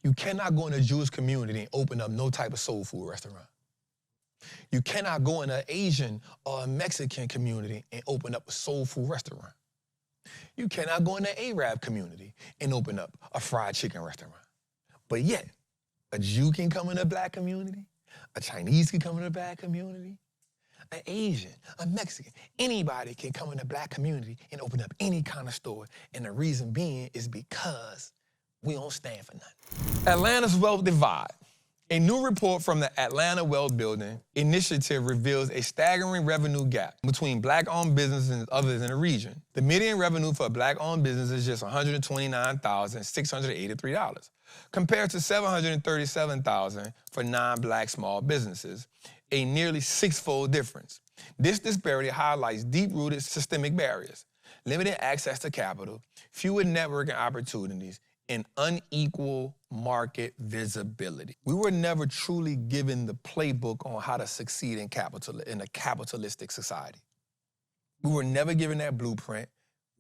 You cannot go in a Jewish community and open up no type of soul food restaurant. You cannot go in an Asian or a Mexican community and open up a soul food restaurant. You cannot go in the Arab community and open up a fried chicken restaurant. But yet, a Jew can come in a black community, a Chinese can come in a black community, an Asian, a Mexican, anybody can come in a black community and open up any kind of store. And the reason being is because we don't stand for nothing. Atlanta's wealth divide. A new report from the Atlanta Wealth Building Initiative reveals a staggering revenue gap between black-owned businesses and others in the region. The median revenue for a black-owned business is just $129,683, compared to $737,000 for non-black small businesses, a nearly six-fold difference. This disparity highlights deep-rooted systemic barriers, limited access to capital, fewer networking opportunities, and unequal market visibility. We were never truly given the playbook on how to succeed in a capitalistic society. We were never given that blueprint.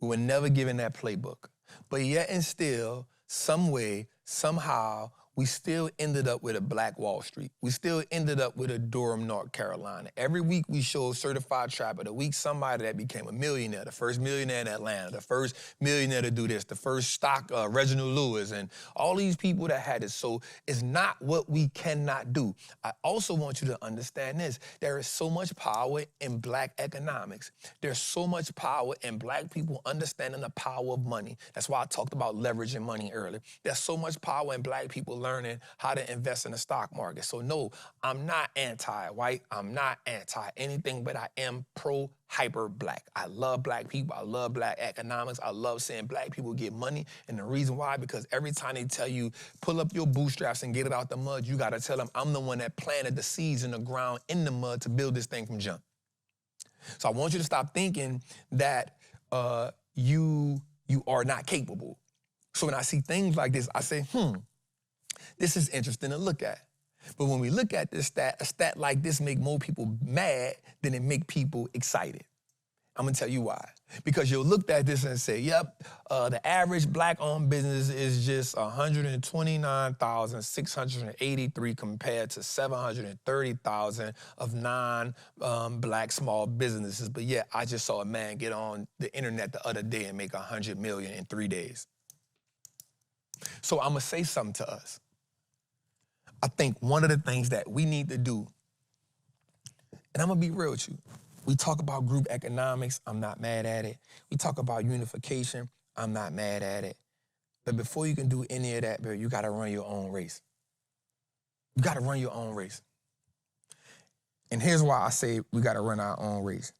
We were never given that playbook. But yet and still, some way, somehow, we still ended up with a black Wall Street. We still ended up with a Durham, North Carolina. Every week we show Certified Trapper, the week somebody that became a millionaire, the first millionaire in Atlanta, the first millionaire to do this, the first stock, Reginald Lewis, and all these people that had it. So it's not what we cannot do. I also want you to understand this. There is so much power in black economics. There's so much power in black people understanding the power of money. That's why I talked about leveraging money earlier. There's so much power in black people learning how to invest in the stock market. So no, I'm not anti-white. I'm not anti-anything, but I am pro-hyper-black. I love black people. I love black economics. I love seeing black people get money. And the reason why, because every time they tell you, pull up your bootstraps and get it out the mud, you got to tell them, I'm the one that planted the seeds in the ground in the mud to build this thing from jump. So I want you to stop thinking that you are not capable. So when I see things like this, I say, this is interesting to look at. But when we look at this stat, a stat like this make more people mad than it make people excited. I'm gonna tell you why. Because you'll look at this and say, yep, the average black-owned business is just 129,683 compared to 730,000 of non-black small businesses. But yet, I just saw a man get on the internet the other day and make 100 million in 3 days. So I'm gonna say something to us. I think one of the things that we need to do, and I'm gonna be real with you, we talk about group economics, I'm not mad at it. We talk about unification, I'm not mad at it. But before you can do any of that, you gotta run your own race. You gotta run your own race. And here's why I say we gotta run our own race.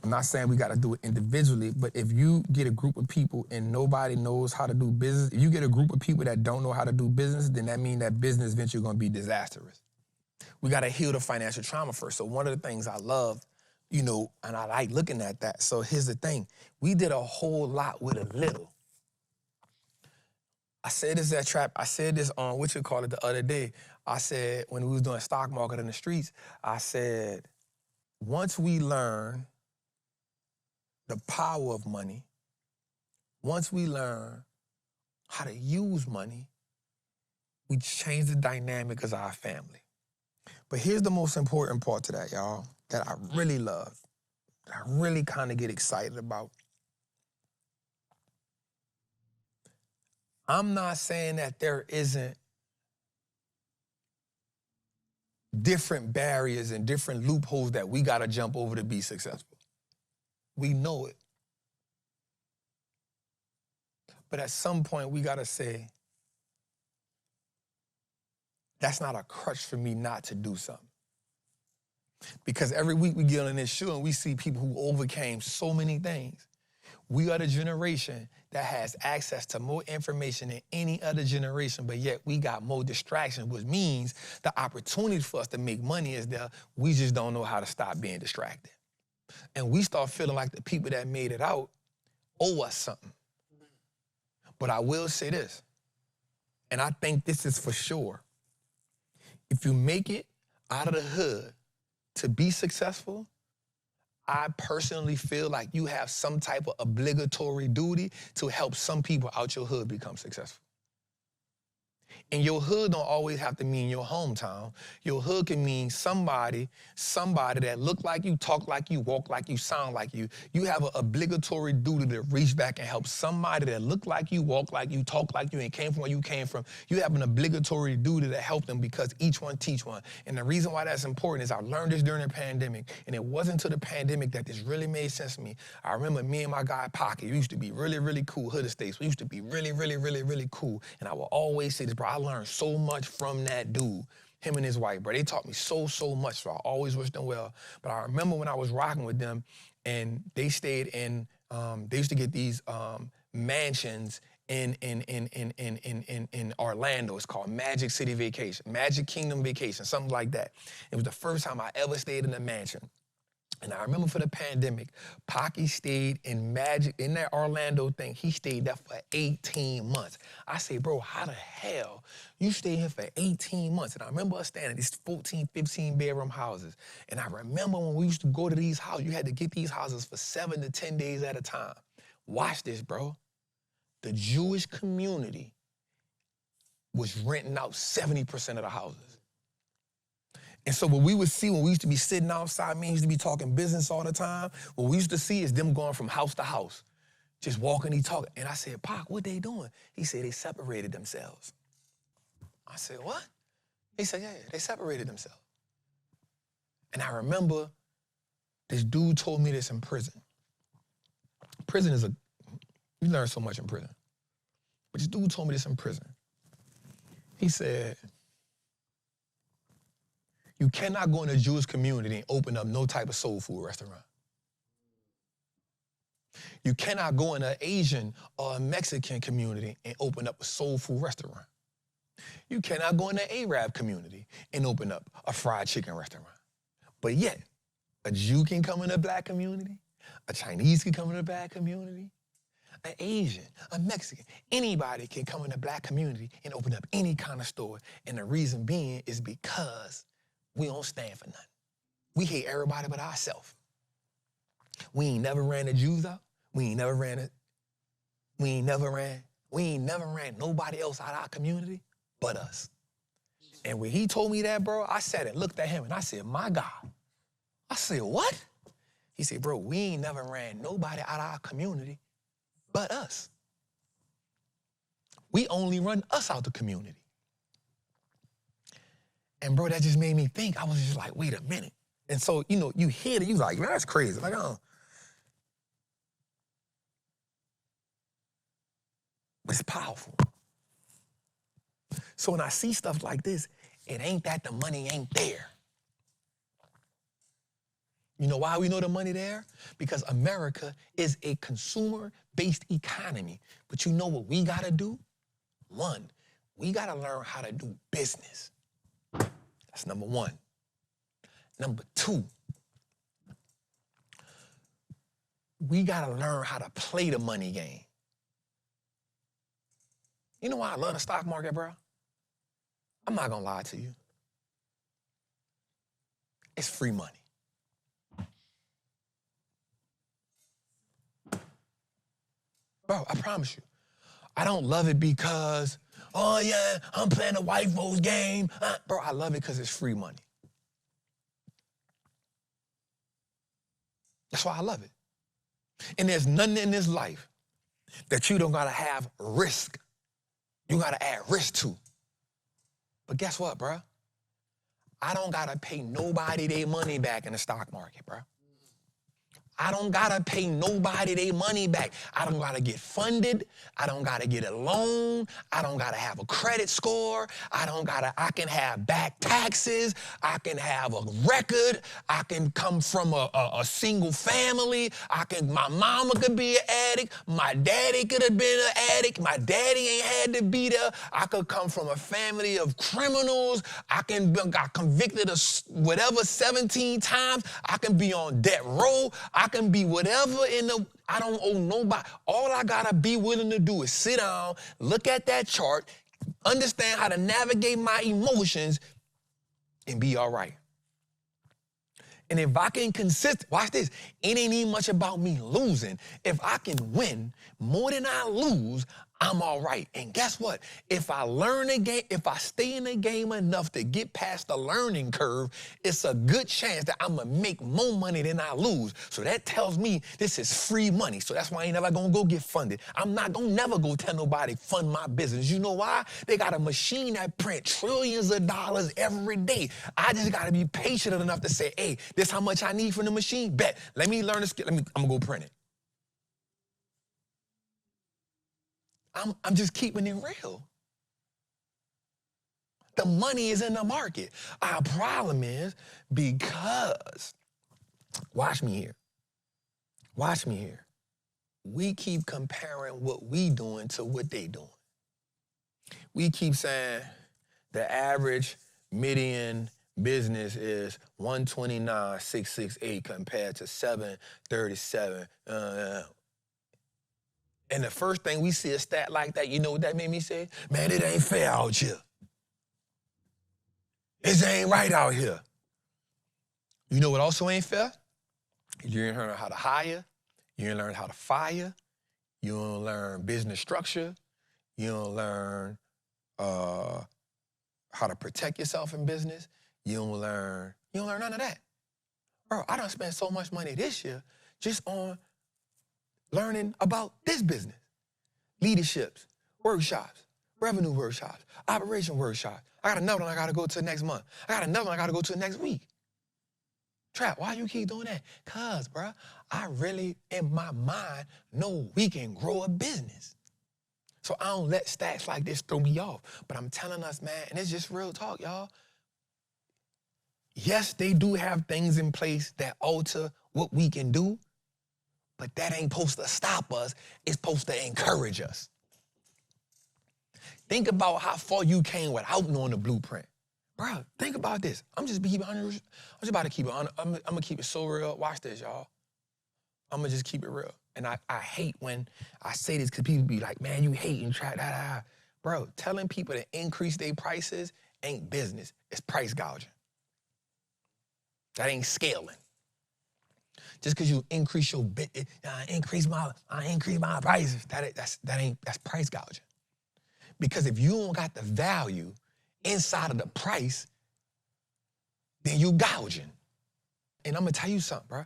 I'm not saying we gotta do it individually, but if you get a group of people and nobody knows how to do business, if you get a group of people that don't know how to do business, then that means that business venture is gonna be disastrous. We gotta heal the financial trauma first. So one of the things I love, and I like looking at that. So here's the thing. We did a whole lot with a little. I said this at Trap, I said this on the other day. I said, when we was doing stock market in the streets, I said, once we learn the power of money, once we learn how to use money, we change the dynamic of our family. But here's the most important part to that, y'all, that I really love, that I really kind of get excited about. I'm not saying that there isn't different barriers and different loopholes that we got to jump over to be successful. We know it. But at some point, we got to say, that's not a crutch for me not to do something. Because every week we get on this show and we see people who overcame so many things. We are the generation that has access to more information than any other generation, but yet we got more distractions, which means the opportunity for us to make money is there. We just don't know how to stop being distracted. And we start feeling like the people that made it out owe us something. But I will say this, and I think this is for sure. If you make it out of the hood to be successful, I personally feel like you have some type of obligatory duty to help some people out your hood become successful. And your hood don't always have to mean your hometown. Your hood can mean somebody that look like you, talk like you, walk like you, sound like you. You have an obligatory duty to reach back and help somebody that look like you, walk like you, talk like you, and came from where you came from. You have an obligatory duty to help them because each one teach one. And the reason why that's important is I learned this during the pandemic, and it wasn't until the pandemic that this really made sense to me. I remember me and my guy Pocket used to be really, really cool. Hood Estates, we used to be really, really, really, really cool. And I will always say this, bro, I learned so much from that dude, him and his wife, bro. They taught me so much, so I always wish them well. But I remember when I was rocking with them, and they stayed in, they used to get these mansions in Orlando. It's called Magic City Vacation, Magic Kingdom Vacation, something like that. It was the first time I ever stayed in a mansion. And I remember for the pandemic, Pocky stayed in that Orlando thing. He stayed there for 18 months. I say, bro, how the hell you stay here for 18 months? And I remember us staying in these 14, 15 bedroom houses. And I remember when we used to go to these houses, you had to get these houses for 7 to 10 days at a time. Watch this, bro. The Jewish community was renting out 70% of the houses. And so what we would see when we used to be sitting outside, me used to be talking business all the time, what we used to see is them going from house to house, just walking and talking. And I said, Pac, what they doing? He said, they separated themselves. I said, what? He said, yeah, they separated themselves. And I remember this dude told me this in prison. Prison is you learn so much in prison. But this dude told me this in prison. He said, you cannot go in a Jewish community and open up no type of soul food restaurant. You cannot go in an Asian or a Mexican community and open up a soul food restaurant. You cannot go in an Arab community and open up a fried chicken restaurant. But yet, a Jew can come in a black community, a Chinese can come in a black community, an Asian, a Mexican, anybody can come in a black community and open up any kind of store. And the reason being is because we don't stand for nothing. We hate everybody but ourselves. We ain't never ran the Jews out. We ain't never ran nobody else out of our community but us. And when he told me that, bro, I sat and looked at him and I said, my God. I said, what? He said, bro, we ain't never ran nobody out of our community but us. We only run us out the community. And bro, that just made me think. I was just like, wait a minute. And so, you hear it, you like, man, that's crazy. Like, But it's powerful. So when I see stuff like this, it ain't that the money ain't there. You know why we know the money there? Because America is a consumer-based economy. But you know what we gotta do? One, we gotta learn how to do business. That's number one. Number two, we gotta learn how to play the money game. You know why I love the stock market, bro? I'm not gonna lie to you. It's free money. Bro, I promise you. I don't love it because, oh yeah, I'm playing the white folks game. Bro, I love it because it's free money. That's why I love it. And there's nothing in this life that you don't gotta have risk. You gotta add risk to. But guess what, bro? I don't gotta pay nobody their money back in the stock market, bro. I don't gotta pay nobody their money back. I don't gotta get funded. I don't gotta get a loan. I don't gotta have a credit score. I can have back taxes. I can have a record. I can come from a single family. My mama could be an addict. My daddy could have been an addict. My daddy ain't had to be there. I could come from a family of criminals. Got convicted of whatever 17 times. I can be on death row. I can be whatever I don't owe nobody. All I gotta be willing to do is sit down, look at that chart, understand how to navigate my emotions, and be all right. And if I can watch this, it ain't even much about me losing. If I can win more than I lose, I'm all right. And guess what? If I learn a game, if I stay in the game enough to get past the learning curve, it's a good chance that I'm gonna make more money than I lose. So that tells me this is free money. So that's why I ain't never gonna go get funded. I'm not gonna never go tell nobody fund my business. You know why? They got a machine that print trillions of dollars every day. I just gotta be patient enough to say, hey, this how much I need from the machine? Bet. Let me learn a skill. I'm gonna go print it. I'm just keeping it real. The money is in the market. Our problem is because, watch me here. We keep comparing what we doing to what they doing. We keep saying the average median business is 129,668 compared to 737. And the first thing we see a stat like that, you know what that made me say? Man, it ain't fair out here. It ain't right out here. You know what also ain't fair? You ain't learn how to hire. You ain't learn how to fire. You don't learn business structure. You don't learn how to protect yourself in business. You don't learn none of that. Bro, I done spent so much money this year just on learning about this business. Leaderships, workshops, revenue workshops, operation workshops. I got another one I gotta go to next month. I got another one I gotta go to next week. Trap, why you keep doing that? Cause, bro, I really, in my mind, know we can grow a business. So I don't let stats like this throw me off. But I'm telling us, man, and it's just real talk, y'all. Yes, they do have things in place that alter what we can do, but that ain't supposed to stop us. It's supposed to encourage us. Think about how far you came without knowing the blueprint. Bro, think about this. I'm just about to keep it. I'm gonna keep it so real. Watch this, y'all. I'm gonna just keep it real. And I hate when I say this because people be like, man, you hating, Trap, da. Bro, telling people to increase their prices ain't business. It's price gouging. That ain't scaling. Just because you increase your I increase my prices. That's price gouging. Because if you don't got the value inside of the price, then you gouging. And I'm gonna tell you something, bro.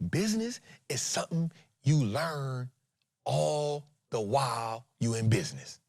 Business is something you learn all the while you in business.